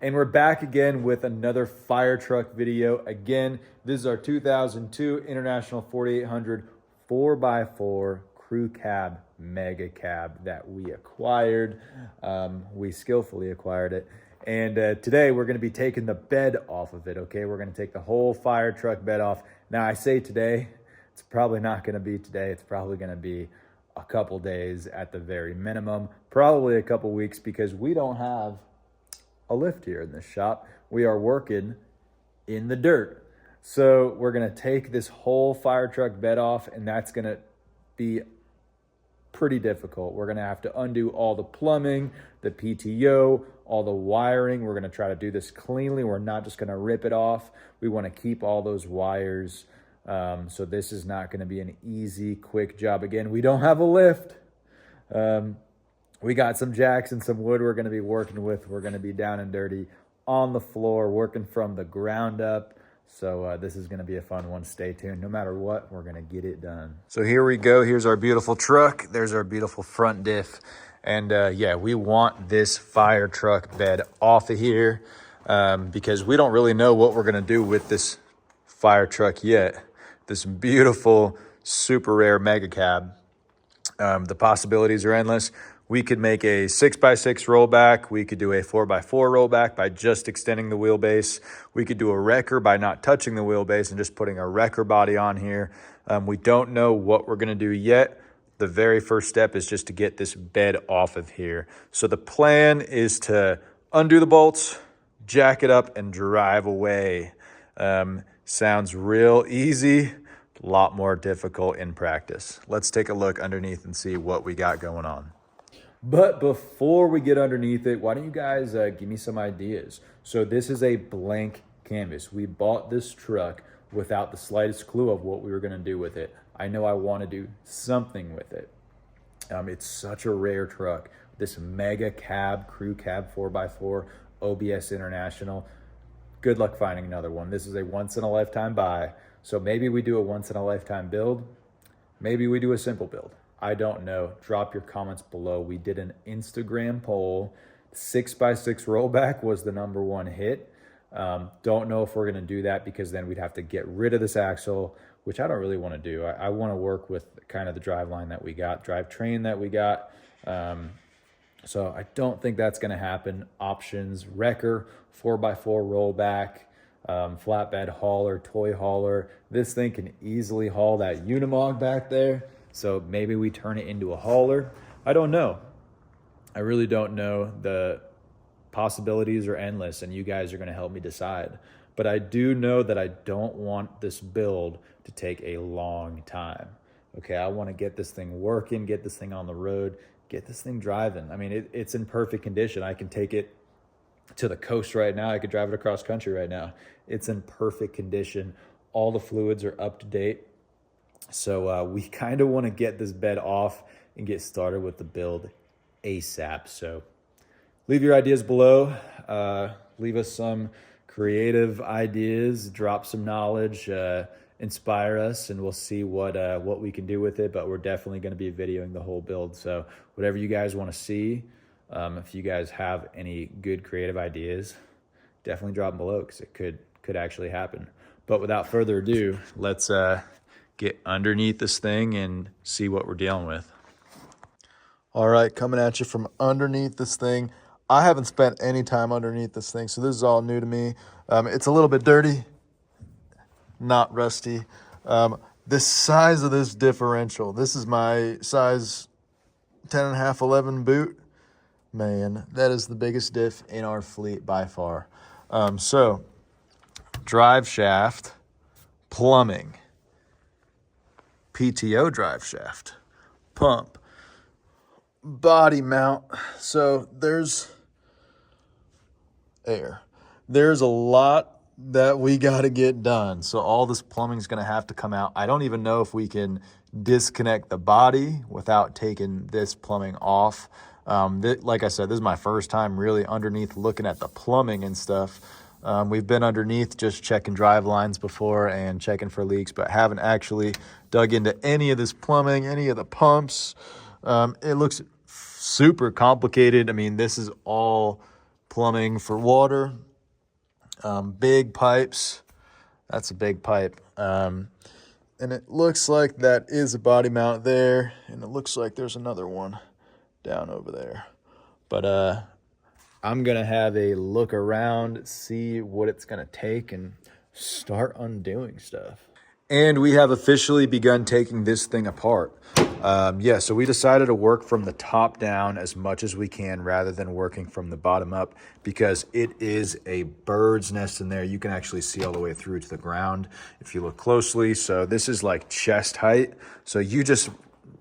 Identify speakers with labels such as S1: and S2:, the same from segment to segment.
S1: And we're back again with another Firetruck video. Again, this is our 2002 International 4800 4x4 crew cab mega cab that we acquired. We skillfully acquired it. And today we're going to be taking the bed off of it, okay? We're going to take the whole Firetruck bed off. Now, I say today, it's probably not going to be today. It's probably going to be a couple days at the very minimum, probably a couple weeks, because we don't have a lift here in this shop. We are working in the dirt. So we're going to take this whole Firetruck bed off, and that's going to be pretty difficult. We're going to have to undo all the plumbing, the PTO, all the wiring. We're going to try to do this cleanly. We're not just going to rip it off. We want to keep all those wires. So this is not going to be an easy, quick job. Again, we don't have a lift. We got some jacks and some wood we're going to be working with. We're going to be down and dirty on the floor, working from the ground up. So this is going to be a fun one. Stay tuned. No matter what, we're going to get it done. So here we go. Here's our beautiful truck. There's our beautiful front diff. And yeah, we want this Firetruck bed off of here because we don't really know what we're going to do with this Firetruck yet. This beautiful, super rare mega cab. The possibilities are endless. We could make a 6x6 rollback. We could do a 4x4 rollback by just extending the wheelbase. We could do a wrecker by not touching the wheelbase and just putting a wrecker body on here. We don't know what we're gonna do yet. The very first step is just to get this bed off of here. So the plan is to undo the bolts, jack it up, and drive away. Sounds real easy, a lot more difficult in practice. Let's take a look underneath and see what we got going on. But before we get underneath it, why don't you guys give me some ideas? So this is a blank canvas. We bought this truck without the slightest clue of what we were going to do with it. I know I want to do something with it. It's such a rare truck. This mega cab, crew cab 4x4, OBS International. Good luck finding another one. This is a once-in-a-lifetime buy. So maybe we do a once-in-a-lifetime build. Maybe we do a simple build. I don't know. Drop your comments below. We did an Instagram poll. 6x6 rollback was the #1 hit. Don't know if we're going to do that because then we'd have to get rid of this axle, which I don't really want to do. I want to work with kind of the driveline that we got, drivetrain that we got. So I don't think that's going to happen. Options: wrecker, 4x4 rollback, flatbed hauler, toy hauler. This thing can easily haul that Unimog back there. So maybe we turn it into a hauler. I don't know. I really don't know. The possibilities are endless, and you guys are going to help me decide. But I do know that I don't want this build to take a long time. Okay, I want to get this thing working, get this thing on the road, get this thing driving. I mean, it's in perfect condition. I can take it to the coast right now. I could drive it across country right now. It's in perfect condition. All the fluids are up to date. So we kind of want to get this bed off and get started with the build ASAP. So leave your ideas below. Leave us some creative ideas, drop some knowledge, inspire us, and we'll see what we can do with it. But we're definitely going to be videoing the whole build. So whatever you guys want to see, if you guys have any good creative ideas, definitely drop them below because it could actually happen. But without further ado, let's get underneath this thing and see what we're dealing with.
S2: All right, coming at you from underneath this thing. I haven't spent any time underneath this thing, so this is all new to me. It's a little bit dirty, not rusty. The size of this differential, this is my size 10.5, 11 boot. Man, that is the biggest diff in our fleet by far. So, drive shaft, plumbing, PTO drive shaft, pump, body mount. So there's a lot that we got to get done. So all this plumbing is going to have to come out. I don't even know if we can disconnect the body without taking this plumbing off. Like I said, this is my first time really underneath looking at the plumbing and stuff. We've been underneath just checking drive lines before and checking for leaks, but haven't actually dug into any of this plumbing, any of the pumps. It looks super complicated. I mean, this is all plumbing for water, big pipes. That's a big pipe. And it looks like that is a body mount there. And it looks like there's another one down over there. But I'm going to have a look around, see what it's going to take, and start undoing stuff. And we have officially begun taking this thing apart. So we decided to work from the top down as much as we can rather than working from the bottom up, because it is a bird's nest in there. You can actually see all the way through to the ground if you look closely. So this is like chest height. So you just,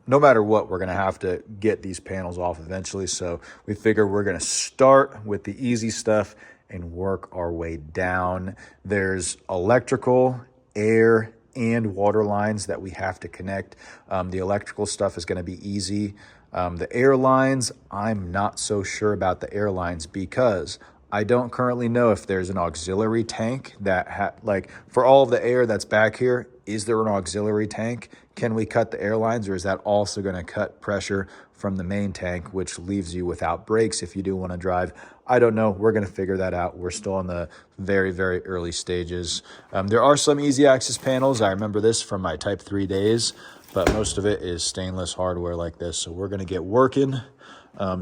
S2: no matter what, we're going to have to get these panels off eventually. So we figure we're going to start with the easy stuff and work our way down. There's electrical, air, and water lines that we have to connect. The electrical stuff is going to be easy. The air lines, I'm not so sure about the air lines because I don't currently know if there's an auxiliary tank that like for all of the air that's back here, is there an auxiliary tank? Can we cut the air lines, or is that also going to cut pressure from the main tank, which leaves you without brakes if you do want to drive? I don't know. We're going to figure that out. We're still in the very, very early stages. There are some easy access panels. I remember this from my Type 3 days, but most of it is stainless hardware like this. So we're going to get working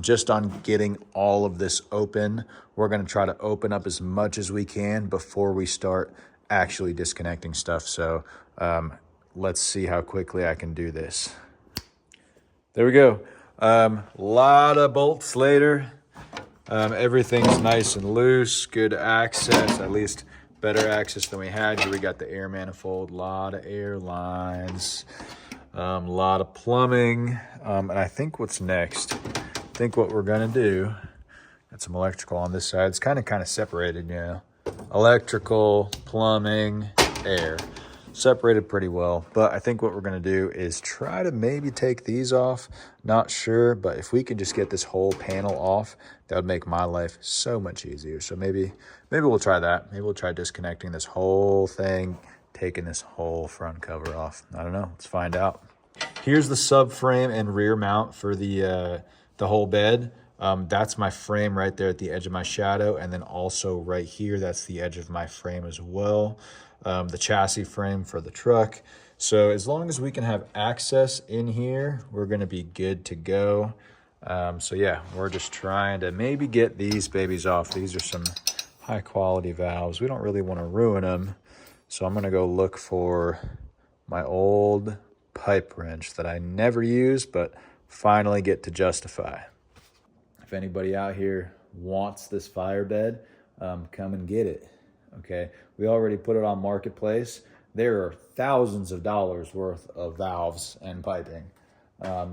S2: just on getting all of this open. We're going to try to open up as much as we can before we start actually disconnecting stuff. So let's see how quickly I can do this. There we go. Lot of bolts later. Everything's nice and loose, good access, at least better access than we had. Here we got the air manifold, lot of air lines, lot of plumbing. And I think what's next, I think what we're gonna do, got some electrical on this side. It's kind of separated, you know. Electrical, plumbing, air. Separated pretty well, but I think what we're going to do is try to maybe take these off. Not sure, but if we can just get this whole panel off, that would make my life so much easier. So maybe we'll try that. Maybe we'll try disconnecting this whole thing, taking this whole front cover off. I don't know. Let's find out. Here's the subframe and rear mount for the whole bed. That's my frame right there at the edge of my shadow, and then also right here, that's the edge of my frame as well. The chassis frame for the truck. So as long as we can have access in here, we're going to be good to go. So yeah, we're just trying to maybe get these babies off. These are some high quality valves. We don't really want to ruin them. So I'm going to go look for my old pipe wrench that I never use, but finally get to justify. If anybody out here wants this fire bed, come and get it. Okay, we already put it on Marketplace. There are thousands of dollars worth of valves and piping.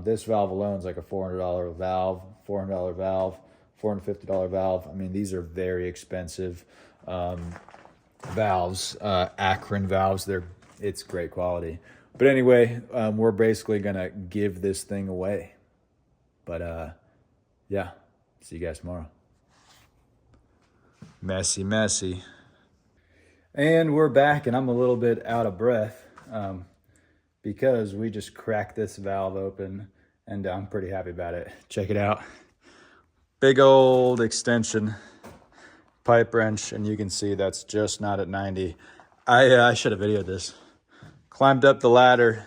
S2: This valve alone is like a $400 valve, $400 valve, $450 valve. I mean, these are very expensive valves, Akron valves. It's great quality. But anyway, we're basically gonna give this thing away. But yeah, see you guys tomorrow. Messy. And we're back, and I'm a little bit out of breath because we just cracked this valve open, and I'm pretty happy about it. Check it out. Big old extension pipe wrench, and you can see that's just not at 90. I should have videoed this. Climbed up the ladder,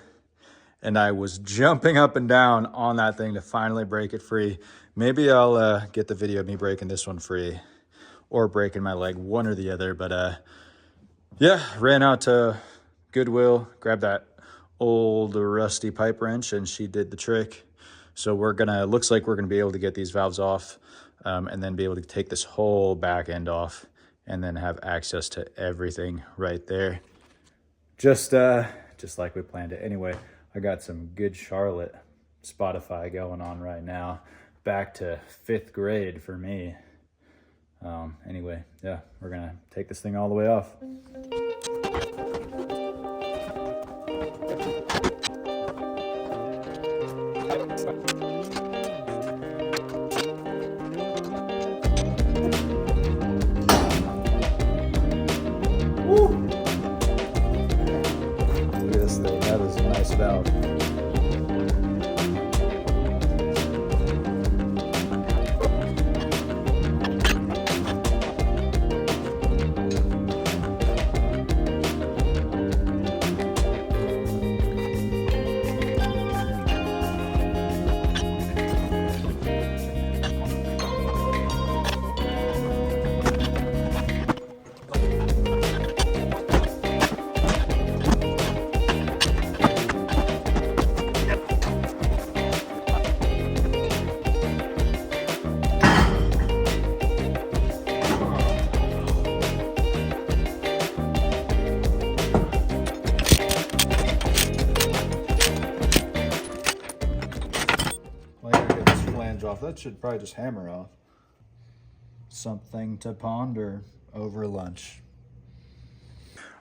S2: and I was jumping up and down on that thing to finally break it free. Maybe I'll get the video of me breaking this one free or breaking my leg, one or the other, but yeah, ran out to Goodwill, grabbed that old rusty pipe wrench, and she did the trick. So looks like we're gonna be able to get these valves off and then be able to take this whole back end off and then have access to everything right there. Just like we planned it. Anyway, I got some good Charlotte Spotify going on right now. Back to 5th grade for me. Anyway, yeah, we're gonna take this thing all the way off. Woo! Look at this thing, that is a nice valve.
S1: should probably just hammer off. Something to ponder over lunch.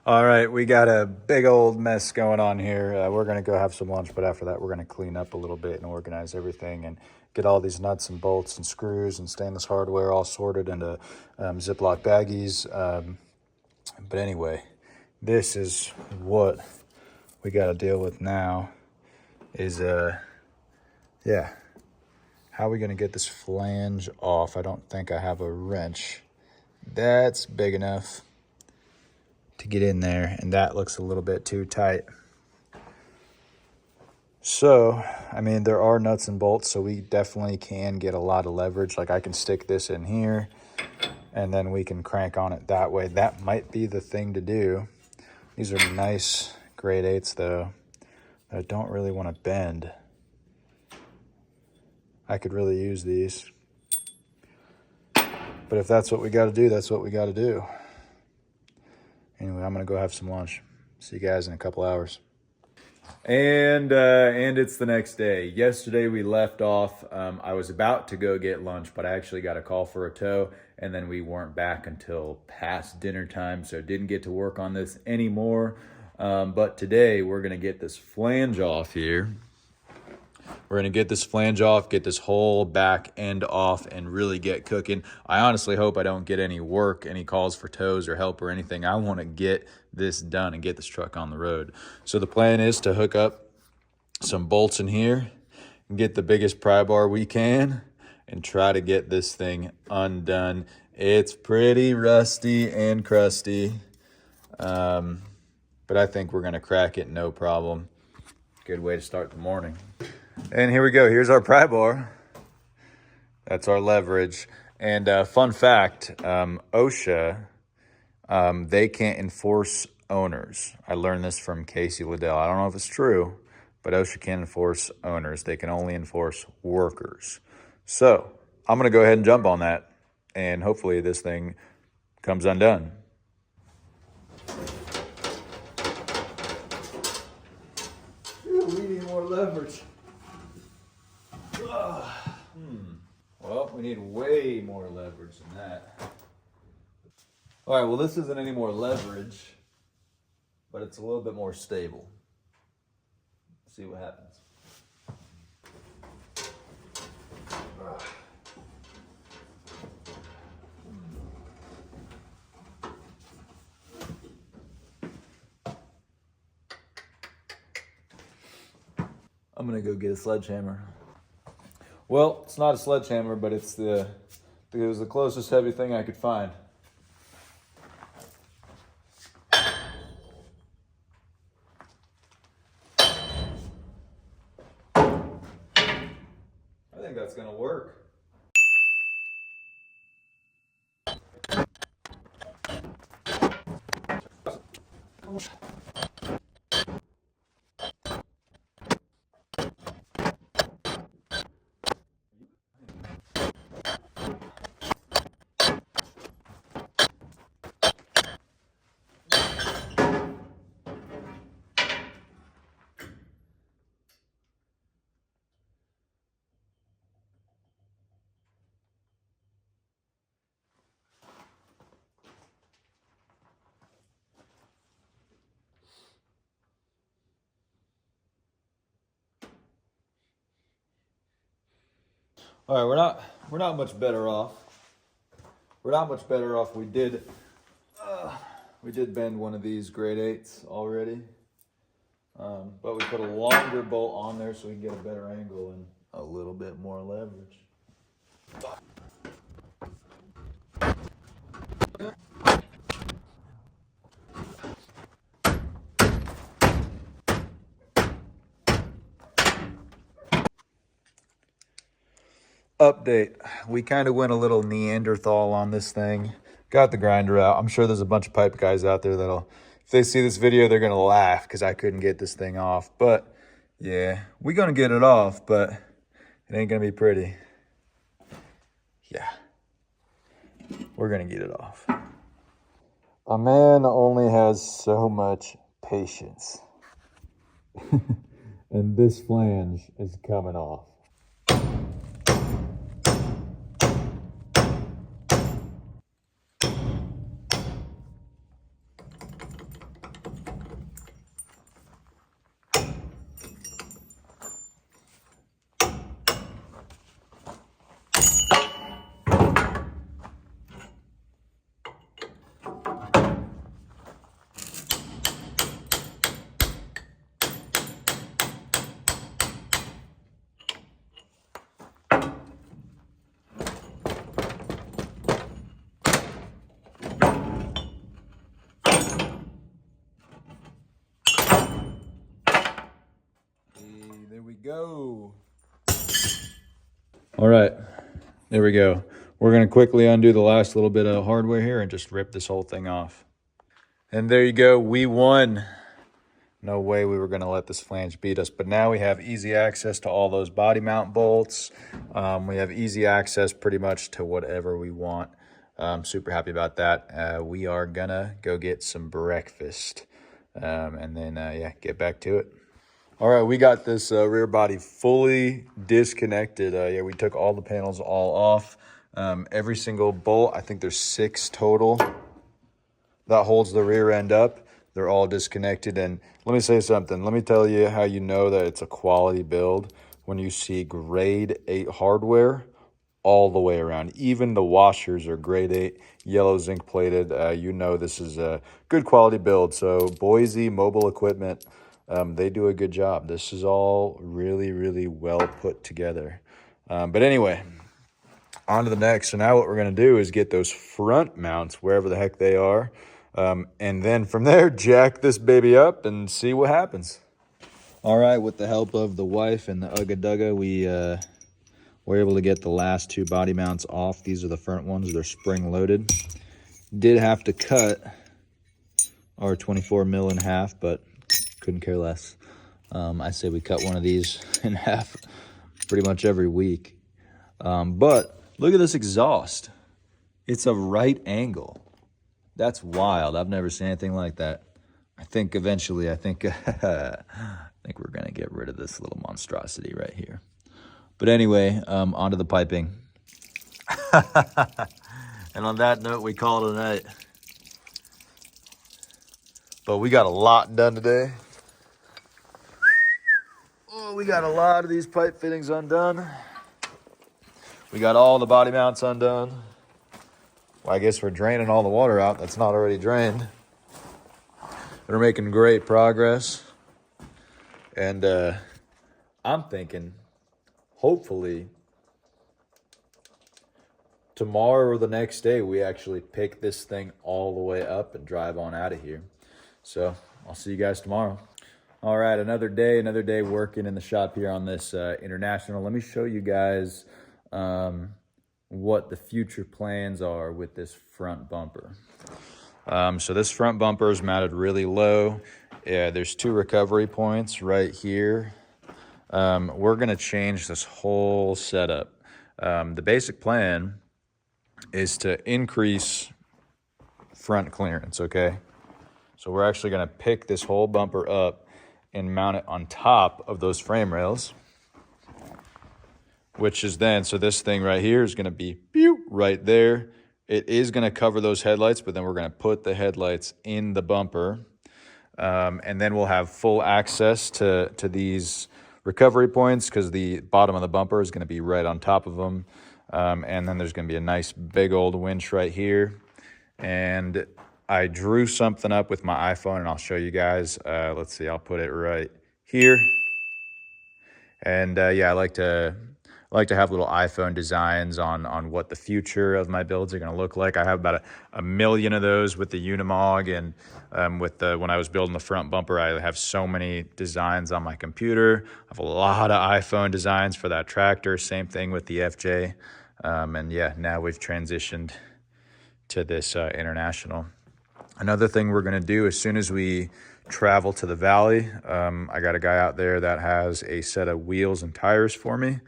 S1: All right, we got a big old mess going on here. We're gonna go have some lunch, but after that, we're gonna clean up a little bit and organize everything and get all these nuts and bolts and screws and stainless hardware all sorted into Ziploc baggies. But anyway, this is what we got to deal with now is, yeah, how are we going to get this flange off? I don't think I have a wrench that's big enough to get in there, and that looks a little bit too tight. So, I mean, there are nuts and bolts, so we definitely can get a lot of leverage. Like I can stick this in here, and then we can crank on it that way. That might be the thing to do. These are nice grade 8s though, that I don't really want to bend. I could really use these. But if that's what we got to do, that's what we got to do. Anyway, I'm going to go have some lunch. See you guys in a couple hours. And it's the next day. Yesterday we left off. I was about to go get lunch, but I actually got a call for a tow, and then we weren't back until past dinner time, so didn't get to work on this anymore. But today we're gonna get this flange off here. We're gonna get this flange off, get this whole back end off, and really get cooking. I honestly hope I don't get any work, any calls for tows or help or anything. I wanna get this done and get this truck on the road. So the plan is to hook up some bolts in here and get the biggest pry bar we can and try to get this thing undone. It's pretty rusty and crusty, but I think we're gonna crack it no problem. Good way to start the morning. And here we go. Here's our pry bar. That's our leverage. And fun fact, OSHA, they can't enforce owners. I learned this from Casey Liddell. I don't know if it's true, but OSHA can't enforce owners. They can only enforce workers. So I'm going to go ahead and jump on that, and hopefully this thing comes undone. Ooh, we need more leverage. Well, we need way more leverage than that. All right, well, this isn't any more leverage, but it's a little bit more stable. Let's see what happens. I'm gonna go get a sledgehammer. Well, it's not a sledgehammer, but it was the closest heavy thing I could find. I think that's gonna work. All right, we're not much better off. We're not much better off. We did bend one of these grade 8s already, but we put a longer bolt on there so we can get a better angle and a little bit more leverage. Update, we kind of went a little Neanderthal on this thing. Got the grinder out. I'm sure there's a bunch of pipe guys out there that'll, if they see this video, they're gonna laugh because I couldn't get this thing off. But yeah, we're gonna get it off, but it ain't gonna be pretty. Yeah, we're gonna get it off. A man only has so much patience. And this flange is coming off. go. All right, there we go. We're gonna quickly undo the last little bit of hardware here and just rip this whole thing off. And there you go, we won. No way we were gonna let this flange beat us, but now we have easy access to all those body mount bolts. We have easy access pretty much to whatever we want. I'm super happy about that. We are gonna go get some breakfast and then, yeah, get back to it. All right, we got this rear body fully disconnected. Yeah, we took all the panels all off. Every single bolt, I think there's 6 total, that holds the rear end up. They're all disconnected. And let me say something. Let me tell you how you know that it's a quality build when you see grade 8 hardware all the way around. Even the washers are grade 8, yellow zinc plated. You know this is a good quality build. So Boise Mobile Equipment, they do a good job. This is all really, really well put together. But anyway, on to the next. So now what we're going to do is get those front mounts wherever the heck they are. And then from there, jack this baby up and see what happens. All right, with the help of the wife and the Ugga Dugga, we were able to get the last 2 body mounts off. These are the front ones. They're spring loaded. Did have to cut our 24 mil in half, but couldn't care less. I say we cut one of these in half pretty much every week. But look at this exhaust. It's a right angle. That's wild. I've never seen anything like that. I think eventually, I think we're gonna get rid of this little monstrosity right here. But anyway, onto the piping. And on that note, we call it a night. But we got a lot done today. Oh, we got a lot of these pipe fittings undone. We got all the body mounts undone. Well, I guess we're draining all the water out that's not already drained. We're making great progress. And I'm thinking, hopefully, tomorrow or the next day, we actually pick this thing all the way up and drive on out of here. So I'll see you guys tomorrow. All right, another day working in the shop here on this International. Let me show you guys what the future plans are with this front bumper. So this front bumper is mounted really low. Yeah, there's 2 recovery points right here. We're gonna change this whole setup. The basic plan is to increase front clearance, okay? So we're actually gonna pick this whole bumper up and mount it on top of those frame rails, which is then, so this thing right here is gonna be right there. It is gonna cover those headlights, but then we're gonna put the headlights in the bumper. And then we'll have full access to these recovery points because the bottom of the bumper is gonna be right on top of them. And then there's gonna be a nice big old winch right here. And I drew something up with my iPhone and I'll show you guys. Let's see, I'll put it right here. And yeah, I like to have little iPhone designs on what the future of my builds are going to look like. I have about a million of those with the Unimog, and when I was building the front bumper, I have so many designs on my computer. I have a lot of iPhone designs for that tractor. Same thing with the FJ. And yeah, now we've transitioned to this International. Another thing we're going to do as soon as we travel to the valley, I got a guy out there that has a set of wheels and tires for me.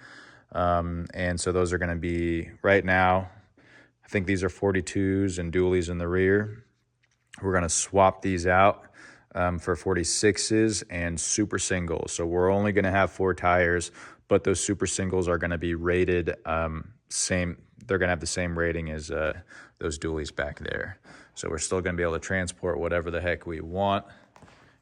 S1: And so those are going to be, right now, I think these are 42s and dualies in the rear. We're going to swap these out for 46s and super singles. So we're only going to have 4 tires, but those super singles are going to be rated same. They're going to have the same rating as those dualies back there. So we're still going to be able to transport whatever the heck we want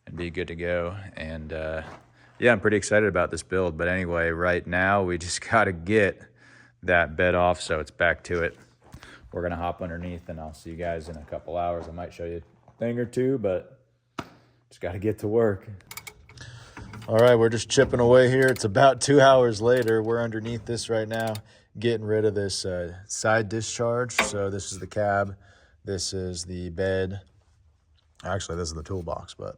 S1: and be good to go. And yeah, I'm pretty excited about this build. But anyway, right now we just got to get that bed off, so it's back to it. We're going to hop underneath, and I'll see you guys in a couple hours. I might show you a thing or two, but just got to get to work.
S2: All right, we're just chipping away here. It's about 2 hours later. We're underneath this right now, getting rid of this side discharge. So this is the cab. This is the bed. Actually, this is the toolbox, but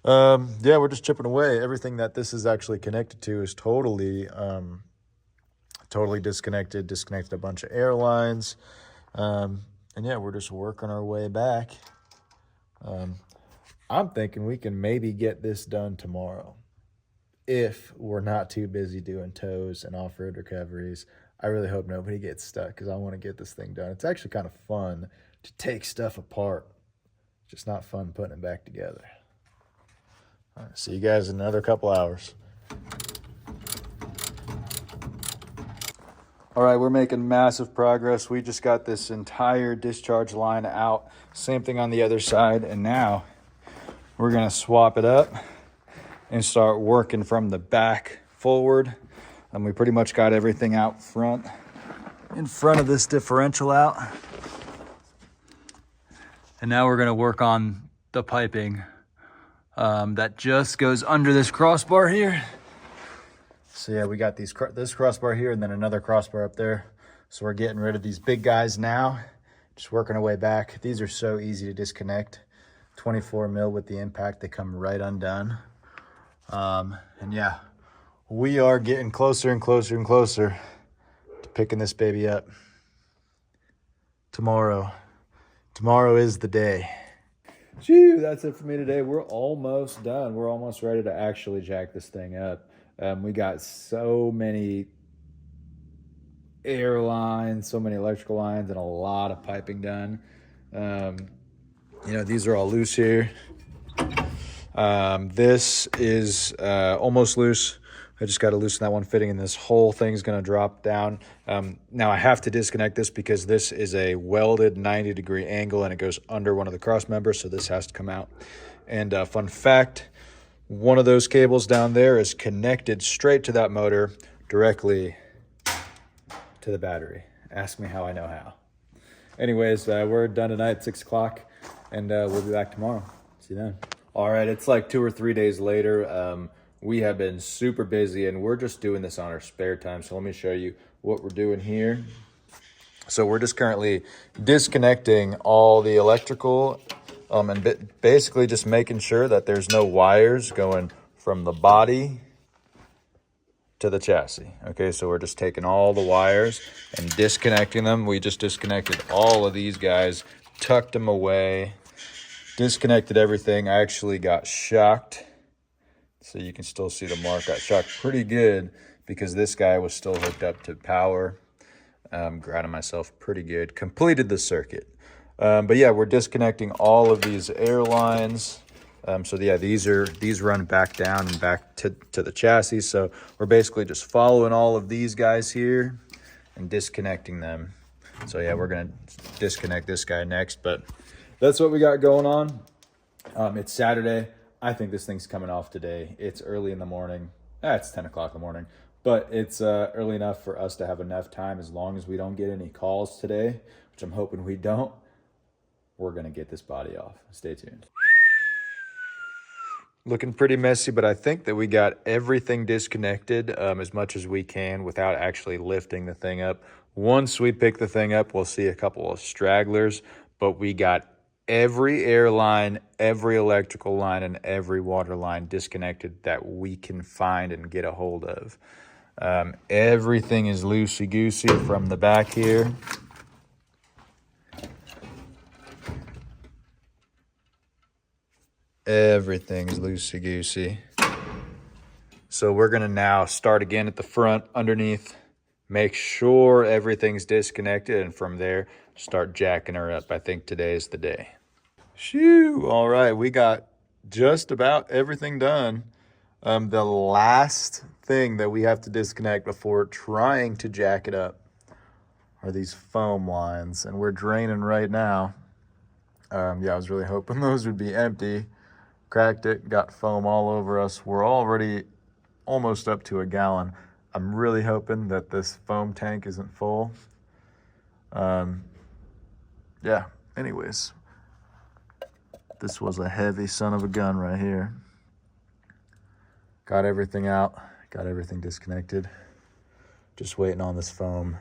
S2: Yeah, we're just chipping away. Everything that this is actually connected to is totally disconnected a bunch of airlines. And yeah, we're just working our way back. I'm thinking we can maybe get this done tomorrow if we're not too busy doing tows and off-road recoveries. I really hope nobody gets stuck because I want to get this thing done. It's actually kind of fun to take stuff apart. Just not fun putting it back together. All right, see you guys in another couple hours. All right, we're making massive progress. We just got this entire discharge line out. Same thing on the other side. And now we're gonna swap it up and start working from the back forward. And we pretty much got everything out front, in front of this differential out. And now we're gonna work on the piping that just goes under this crossbar here. So yeah, we got this crossbar here and then another crossbar up there. So we're getting rid of these big guys now, just working our way back. These are so easy to disconnect. 24 mil with the impact, they come right undone. And yeah, we are getting closer and closer and closer to picking this baby up. Tomorrow is the day. Phew, that's it for me today. We're almost done. We're almost ready to actually jack this thing up. We got so many air lines, so many electrical lines, and a lot of piping done. You know, these are all loose here. This is almost loose. I just got to loosen that one fitting, and this whole thing's going to drop down. Now I have to disconnect this because this is a welded 90-degree angle, and it goes under one of the cross members, so this has to come out. And fun fact, one of those cables down there is connected straight to that motor directly to the battery. Ask me how I know how. Anyways, we're done tonight at 6 o'clock, and we'll be back tomorrow. See you then. All right, it's like 2 or 3 days later. We have been super busy, and we're just doing this on our spare time. So let me show you what we're doing here. So we're just currently disconnecting all the electrical and basically just making sure that there's no wires going from the body to the chassis. Okay, so we're just taking all the wires and disconnecting them. We just disconnected all of these guys, tucked them away, disconnected everything. I actually got shocked. So you can still see the mark. Got shocked pretty good because this guy was still hooked up to power. Grounded myself pretty good. Completed the circuit. But yeah, we're disconnecting all of these air lines. So yeah, these run back down and back to the chassis. So we're basically just following all of these guys here and disconnecting them. So yeah, we're gonna disconnect this guy next. But that's what we got going on. It's Saturday. I think this thing's coming off today. It's early in the morning. It's 10 o'clock in the morning. But it's early enough for us to have enough time, as long as we don't get any calls today, which I'm hoping we don't. We're going to get this body off. Stay tuned. Looking pretty messy, but I think that we got everything disconnected as much as we can without actually lifting the thing up. Once we pick the thing up, we'll see a couple of stragglers, but we got every air line, every electrical line, and every water line disconnected that we can find and get a hold of. Everything is loosey-goosey from the back here. Everything is loosey-goosey. So we're going to now start again at the front underneath, make sure everything's disconnected, and from there, start jacking her up. I think today is the day. Shoo! All right, we got just about everything done. The last thing that we have to disconnect before trying to jack it up are these foam lines, and we're draining right now. Yeah, I was really hoping those would be empty. Cracked it, got foam all over us. We're already almost up to a gallon. I'm really hoping that this foam tank isn't full. Yeah, anyways. This was a heavy son of a gun right here. Got everything out, got everything disconnected. Just waiting on this foam.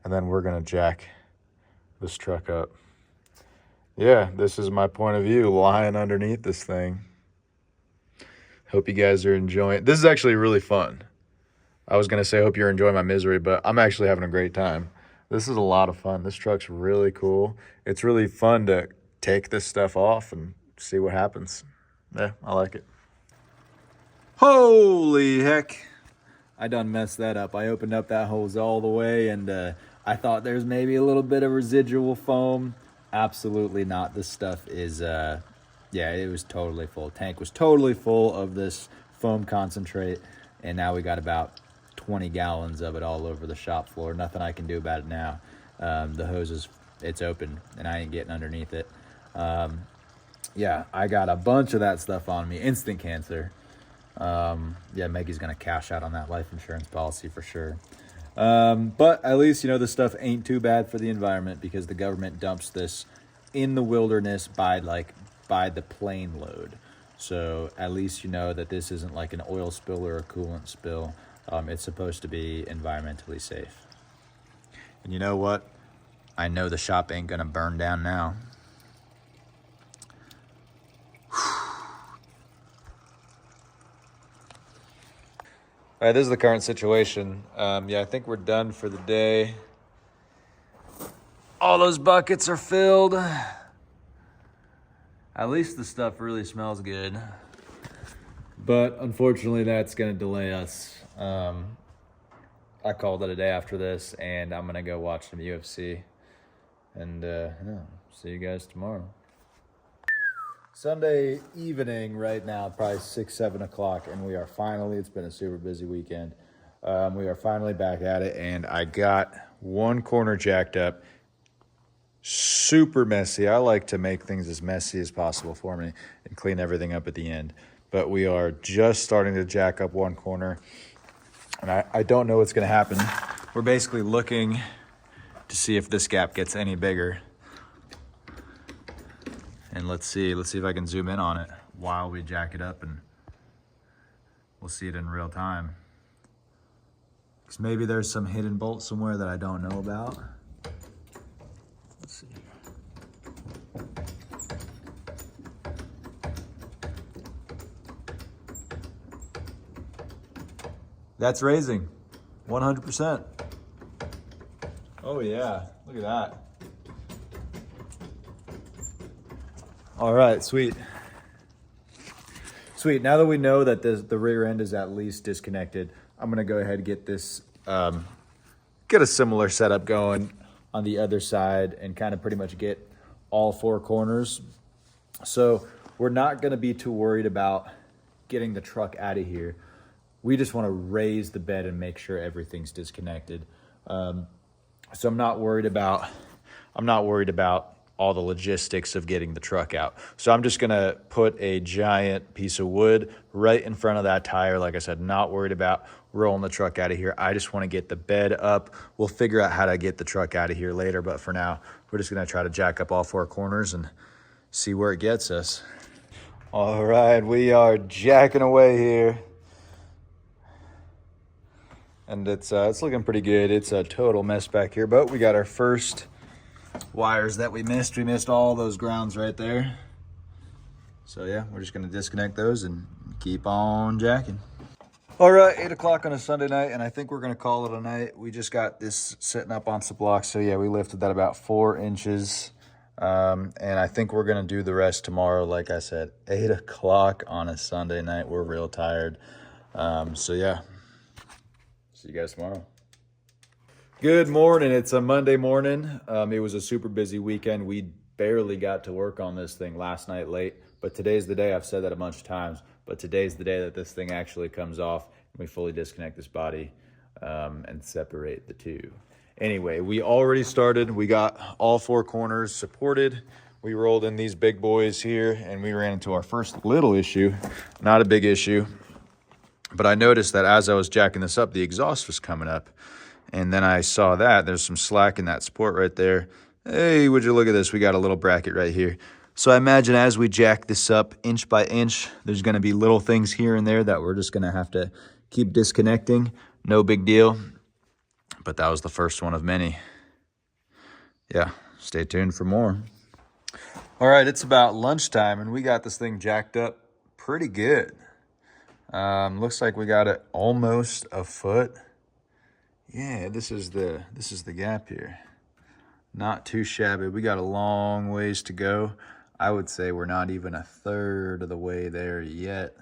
S2: And then we're gonna jack this truck up. Yeah, this is my point of view, lying underneath this thing. Hope you guys are enjoying. This is actually really fun. I was going to say, hope you're enjoying my misery, but I'm actually having a great time. This is a lot of fun. This truck's really cool. It's really fun to take this stuff off and see what happens. Yeah, I like it.
S1: Holy heck. I done messed that up. I opened up that hose all the way, and I thought there's maybe a little bit of residual foam. Absolutely not. This stuff is, yeah, it was totally full. Tank was totally full of this foam concentrate, and now we got about 20 gallons of it all over the shop floor. Nothing I can do about it now. The hose is, it's open, and I ain't getting underneath it. Yeah, I got a bunch of that stuff on me. Instant cancer. Yeah, Maggie's gonna cash out on that life insurance policy for sure. But at least, you know, this stuff ain't too bad for the environment because the government dumps this in the wilderness by the plane load. So at least you know that this isn't like an oil spill or a coolant spill. It's supposed to be environmentally safe. And you know what? I know the shop ain't gonna burn down now. All right, this is the current situation. Yeah, I think we're done for the day. All those buckets are filled. At least the stuff really smells good. But unfortunately, that's gonna delay us. I called it a day after this, and I'm gonna go watch some UFC. And yeah, see you guys tomorrow. Sunday evening right now, probably 6, 7 o'clock, and we are finally, it's been a super busy weekend. We are finally back at it, and I got one corner jacked up. Super messy. I like to make things as messy as possible for me and clean everything up at the end. But we are just starting to jack up one corner, and I don't know what's going to happen. We're basically looking to see if this gap gets any bigger. And let's see if I can zoom in on it while we jack it up, and we'll see it in real time. Because maybe there's some hidden bolt somewhere that I don't know about. Let's see. That's raising, 100%. Oh yeah, look at that. All right, sweet. Sweet, now that we know that the rear end is at least disconnected, I'm gonna go ahead and get this, get a similar setup going on the other side and kind of pretty much get all 4 corners. So we're not gonna be too worried about getting the truck out of here. We just wanna raise the bed and make sure everything's disconnected. So I'm not worried about all the logistics of getting the truck out. So I'm just gonna put a giant piece of wood right in front of that tire. Like I said, not worried about rolling the truck out of here. I just wanna get the bed up. We'll figure out how to get the truck out of here later, but for now, we're just gonna try to jack up all 4 corners and see where it gets us. All right, we are jacking away here. And it's looking pretty good. It's a total mess back here, but we got our first wires that we missed. We missed all those grounds right there. So yeah, we're just gonna disconnect those and keep on jacking. All right, 8 o'clock on a Sunday night, and I think we're gonna call it a night. We just got this sitting up on some blocks. So yeah, we lifted that about 4 inches. And I think we're gonna do the rest tomorrow. Like I said, 8 o'clock on a Sunday night. We're real tired. So yeah, see you guys tomorrow. Good morning. It's a Monday morning. It was a super busy weekend. We barely got to work on this thing last night late, but today's the day. I've said that a bunch of times, but today's the day that this thing actually comes off and we fully disconnect this body and separate the two. Anyway, we already started. We got all 4 corners supported. We rolled in these big boys here and we ran into our first little issue. Not a big issue, but I noticed that as I was jacking this up, the exhaust was coming up. And then I saw that there's some slack in that support right there. Hey, would you look at this? We got a little bracket right here. So I imagine as we jack this up inch by inch, there's gonna be little things here and there that we're just gonna have to keep disconnecting. No big deal. But that was the first one of many. Yeah, stay tuned for more. All right, it's about lunchtime and we got this thing jacked up pretty good. Looks like we got it almost a foot. Yeah, this is the gap here. Not too shabby. We got a long ways to go. I would say we're not even a third of the way there yet.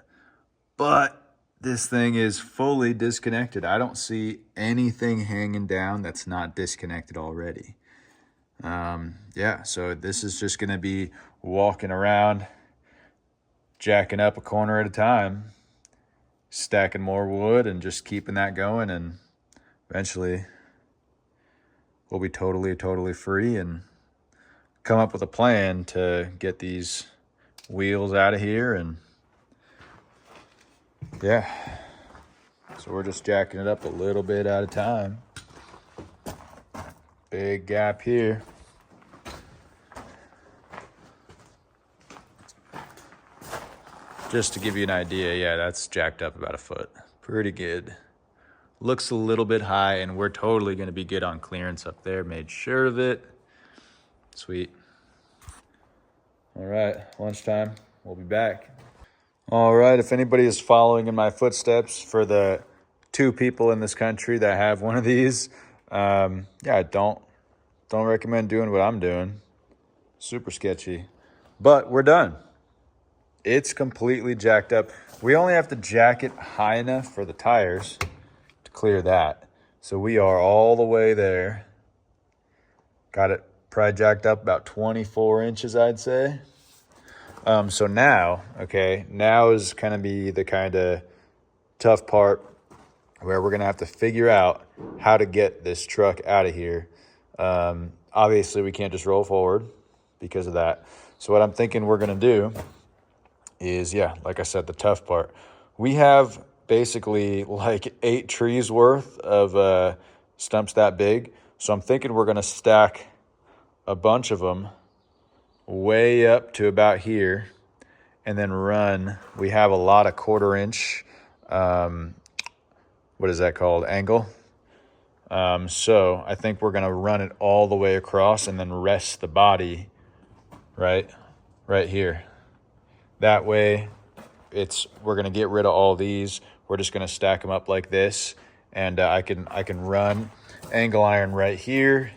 S1: But this thing is fully disconnected. I don't see anything hanging down that's not disconnected already. Yeah, so this is just gonna be walking around, jacking up a corner at a time, stacking more wood and just keeping that going, and eventually we'll be totally free and come up with a plan to get these wheels out of here. And yeah, so we're just jacking it up a little bit at a time. Big gap here. Just to give you an idea, yeah, that's jacked up about a foot. Pretty good. Looks a little bit high, and we're totally gonna be good on clearance up there. Made sure of it. Sweet. All right, lunchtime, we'll be back. All right, if anybody is following in my footsteps, for the 2 people in this country that have one of these, yeah, don't recommend doing what I'm doing. Super sketchy, but we're done. It's completely jacked up. We only have to jack it high enough for the tires to clear that. So we are all the way there. Got it probably jacked up about 24 inches, I'd say. So now, okay, now is kind of tough part where we're gonna have to figure out how to get this truck out of here. Obviously we can't just roll forward because of that. So what I'm thinking we're gonna do is, yeah, like I said, the tough part. We have basically like 8 trees worth of stumps that big. So I'm thinking we're gonna stack a bunch of them way up to about here and then run. We have a lot of 1/4 inch, what is that called? Angle. So I think we're gonna run it all the way across and then rest the body right here. That way we're gonna get rid of all these. We're just gonna stack them up like this, and I can run angle iron right here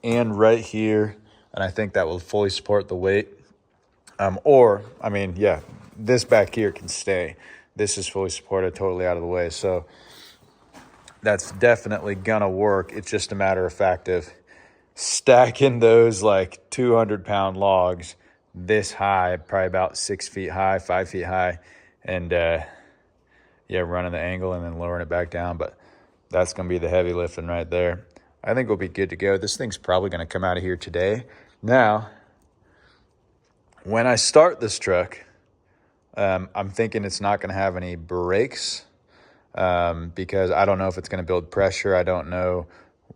S1: and right here, and I think that will fully support the weight. Or, I mean, yeah, this back here can stay. This is fully supported, totally out of the way. So that's definitely gonna work. It's just a matter of fact of stacking those like 200-pound logs this high, probably about 6 feet high, 5 feet high, and yeah, running the angle and then lowering it back down. But that's gonna be the heavy lifting right there. I think we'll be good to go. This thing's probably gonna come out of here today. Now, when I start this truck, I'm thinking it's not gonna have any brakes, because I don't know if it's gonna build pressure. I don't know,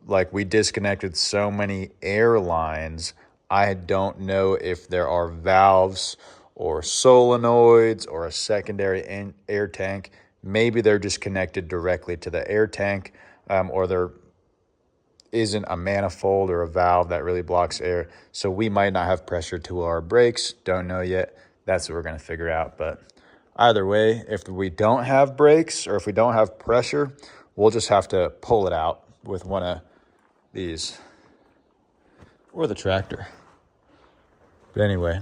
S1: like, we disconnected so many air lines. I don't know if there are valves or solenoids or a secondary air tank. Maybe they're just connected directly to the air tank, or there isn't a manifold or a valve that really blocks air. So we might not have pressure to our brakes. Don't know yet. That's what we're gonna figure out. But either way, if we don't have brakes or if we don't have pressure, we'll just have to pull it out with one of these or the tractor. But anyway,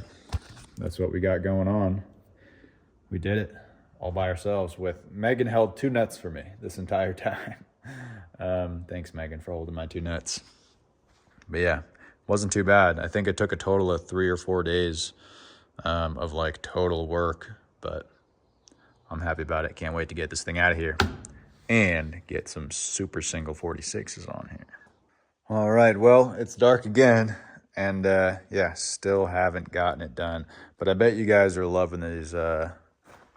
S1: that's what we got going on. We did it all by ourselves. With Megan held 2 nuts for me this entire time. Thanks, Megan, for holding my 2 nuts. But yeah, wasn't too bad. I think it took a total of 3 or 4 days of like total work, but I'm happy about it. Can't wait to get this thing out of here and get some super single 46s on here. All right, well, it's dark again, and yeah, still haven't gotten it done. But I bet you guys are loving these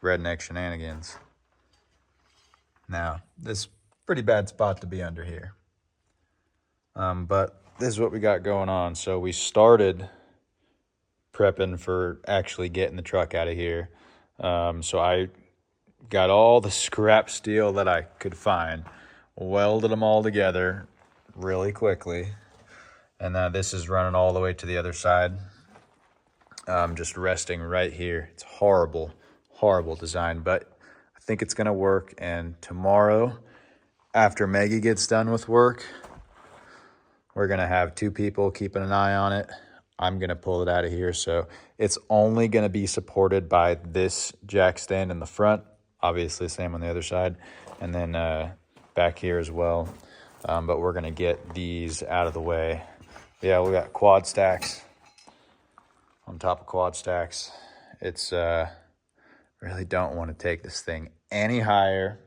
S1: redneck shenanigans. Now, this is a pretty bad spot to be under here. But this is what we got going on. So we started prepping for actually getting the truck out of here. So I got all the scrap steel that I could find, welded them all together really quickly. And now this is running all the way to the other side. Just resting right here. It's horrible, horrible design, but I think it's gonna work. And tomorrow, after Maggie gets done with work, we're gonna have 2 people keeping an eye on it. I'm gonna pull it out of here. So it's only gonna be supported by this jack stand in the front. Obviously same on the other side. And then back here as well. But we're gonna get these out of the way. Yeah, we got quad stacks on top of quad stacks. It's really don't want to take this thing any higher.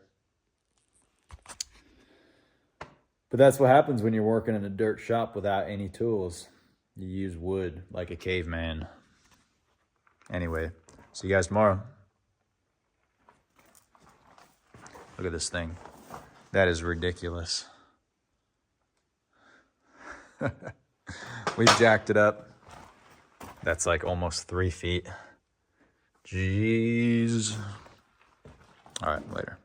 S1: But that's what happens when you're working in a dirt shop without any tools. You use wood like a caveman. Anyway, see you guys tomorrow. Look at this thing. That is ridiculous. We've jacked it up. That's like almost 3 feet. Jeez. All right, later.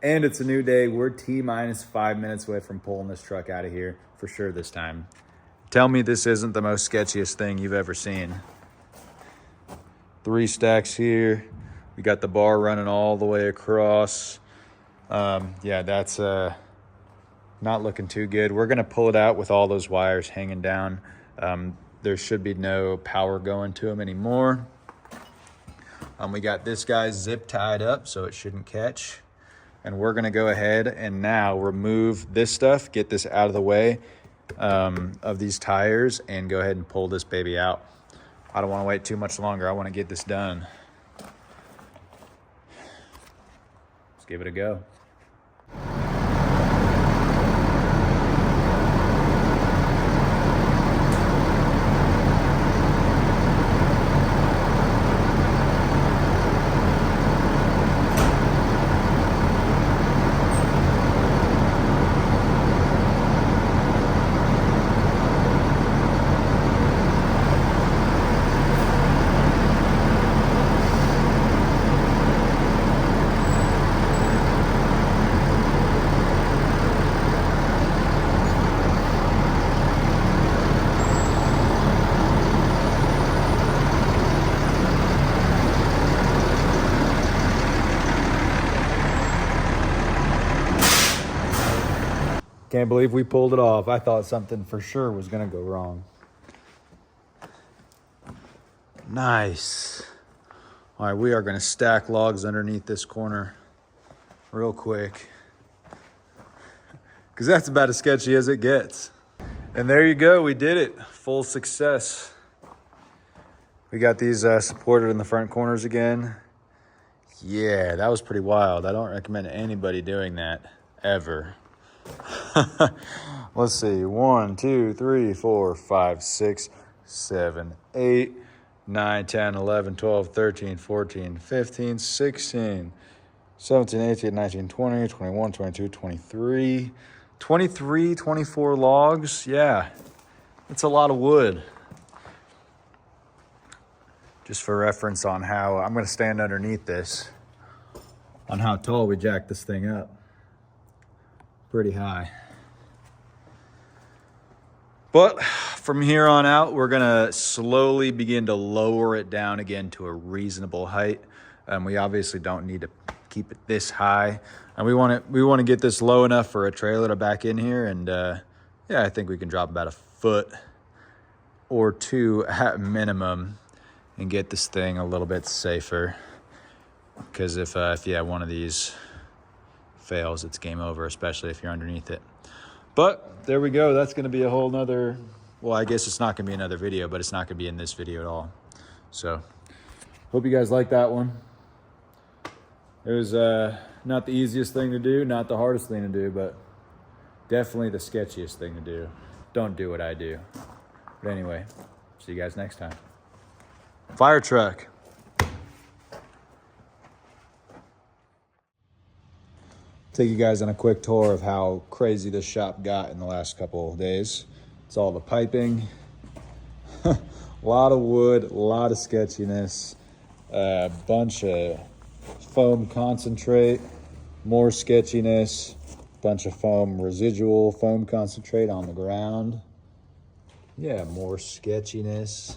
S1: And it's a new day. We're T-minus 5 minutes away from pulling this truck out of here for sure this time. Tell me this isn't the most sketchiest thing you've ever seen. 3 stacks here. We got the bar running all the way across. Yeah, that's not looking too good. We're gonna pull it out with all those wires hanging down. There should be no power going to them anymore. We got this guy zip tied up so it shouldn't catch. And we're gonna go ahead and now remove this stuff, get this out of the way of these tires, and go ahead and pull this baby out. I don't wanna wait too much longer. I wanna get this done. Let's give it a go. Can't believe we pulled it off. I thought something for sure was gonna go wrong. Nice. All right, we are gonna stack logs underneath this corner real quick, because that's about as sketchy as it gets. And there you go, we did it. Full success. We got these supported in the front corners again. Yeah, that was pretty wild. I don't recommend anybody doing that ever. Let's see, 1, 2, 3, 4, 5, 6, 7, 8, 9, 10, 11, 12, 13, 14, 15, 16, 17, 18, 19, 20, 21, 22, 23, 24 logs. Yeah, it's a lot of wood. Just for reference on how I'm going to stand underneath this, on how tall we jacked this thing up. Pretty high. But from here on out, we're gonna slowly begin to lower it down again to a reasonable height. We obviously don't need to keep it this high, and we want to get this low enough for a trailer to back in here. And yeah, I think we can drop about 1 foot or 2 at minimum and get this thing a little bit safer. Because if yeah, one of these fails, it's game over, especially if you're underneath it. But there we go. That's going to be a whole nother, well, I guess it's not going to be another video, but it's not going to be in this video at all. So hope you guys like that one. It was not the easiest thing to do, not the hardest thing to do, but definitely the sketchiest thing to do. Don't do what I do. But anyway, see you guys next time. Firetruck. Take you guys on a quick tour of how crazy this shop got in the last couple of days. It's all the piping, a lot of wood, a lot of sketchiness, a bunch of foam concentrate, more sketchiness, bunch of foam, residual foam concentrate on the ground. Yeah, more sketchiness.